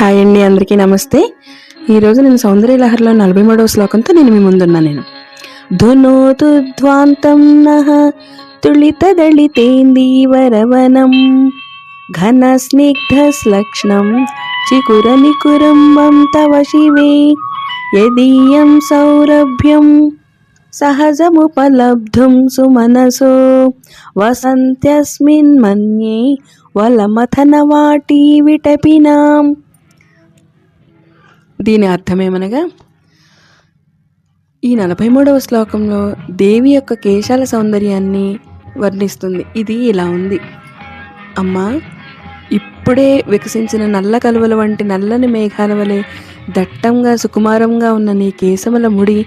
Hi అండి, అందరికీ నమస్తే. ఈరోజు నేను సౌందర్యలహరిలో 43వ శ్లోకంతో నేను మీ ముందున్నా. ధునోతు ధ్వాంతం నః తుళితదళితేందీవరవనం ఘన స్నిగ్ధశ్లక్ష్ణం చికురనికురంబం తవ శివే యదీయం సౌరభ్యం సహజముపలబ్ధుం సుమనసో వసంత్యస్మిన్ మన్యే వలమథనవాటీ విటపినాం. దీని అర్థమేమనగా, ఈ 43వ శ్లోకంలో దేవి యొక్క కేశాల సౌందర్యాన్ని వర్ణిస్తుంది. ఇది ఇలా ఉంది: అమ్మా, ఇప్పుడే వికసించిన నల్ల కలువల వంటి నల్లని మేఘాల వలె దట్టంగా సుకుమారంగా ఉన్న నీ కేశముల ముడి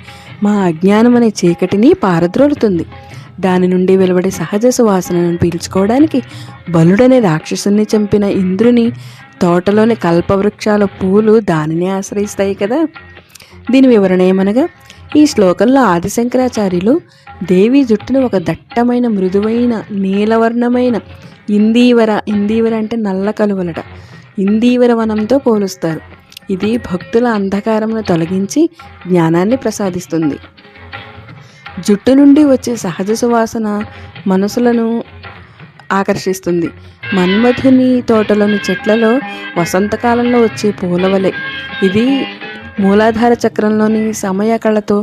మా అజ్ఞానమనే చీకటిని పారద్రోలుతుంది. దాని నుండి వెలువడే సహజ సువాసనను పీల్చుకోవడానికి బలుడనే రాక్షసుని చంపిన ఇంద్రుని తోటలోని కల్పవృక్షాల పూలు దానిని ఆశ్రయిస్తాయి కదా. దీని వివరణ ఏమనగా, ఈ శ్లోకంలో ఆదిశంకరాచార్యులు దేవి జుట్టును ఒక దట్టమైన మృదువైన నీలవర్ణమైన ఇందీవర అంటే నల్ల కలువలట, ఇందీవర వనంతో పోలుస్తారు. ఇది భక్తుల అంధకారమును తొలగించి జ్ఞానాన్ని ప్రసాదిస్తుంది. జుట్టు నుండి వచ్చే సహజ సువాసన మనసులను ఆకర్షిస్తుంది. మన్మథుని తోటలోని చెట్లలో వసంతకాలంలో వచ్చే పూలవలె ఇది మూలాధార చక్రంలోని సమయ కళతో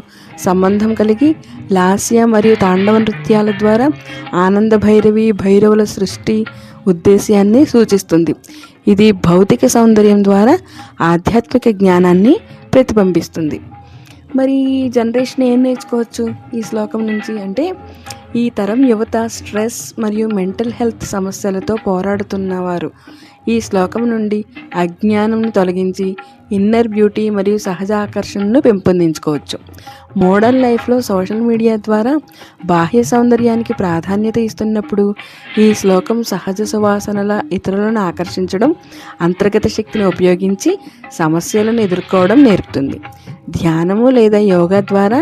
సంబంధం కలిగి లాస్య మరియు తాండవ నృత్యాల ద్వారా ఆనంద భైరవి భైరవుల సృష్టి ఉద్దేశ్యాన్ని సూచిస్తుంది. ఇది భౌతిక సౌందర్యం ద్వారా ఆధ్యాత్మిక జ్ఞానాన్ని ప్రతిబింబిస్తుంది. మరి జనరేషన్ ఏం నేర్చుకోవచ్చు ఈ శ్లోకం నుంచి అంటే, ఈ తరం యువత స్ట్రెస్ మరియు మెంటల్ హెల్త్ సమస్యలతో పోరాడుతున్నవారు ఈ శ్లోకం నుండి అజ్ఞానంను తొలగించి ఇన్నర్ బ్యూటీ మరియు సహజ ఆకర్షణను పెంపొందించుకోవచ్చు. మోడర్న్ లైఫ్లో సోషల్ మీడియా ద్వారా బాహ్య సౌందర్యానికి ప్రాధాన్యత ఇస్తున్నప్పుడు ఈ శ్లోకం సహజ సువాసనల ఇతరులను ఆకర్షించడం, అంతర్గత శక్తిని ఉపయోగించి సమస్యలను ఎదుర్కోవడం నేర్పుతుంది. ధ్యానము లేదా యోగా ద్వారా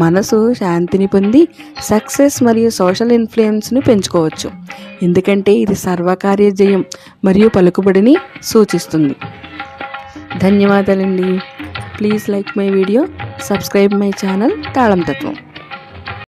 మనసు శాంతిని పొంది సక్సెస్ మరియు సోషల్ ఇన్ఫ్లుయెన్స్ను పెంచుకోవచ్చు. ఎందుకంటే ఇది సర్వకార్య జయం మరియు పలుకుబడిని సూచిస్తుంది. ధన్యవాదాలండి. Please like my video, subscribe my channel తాళం తత్వం.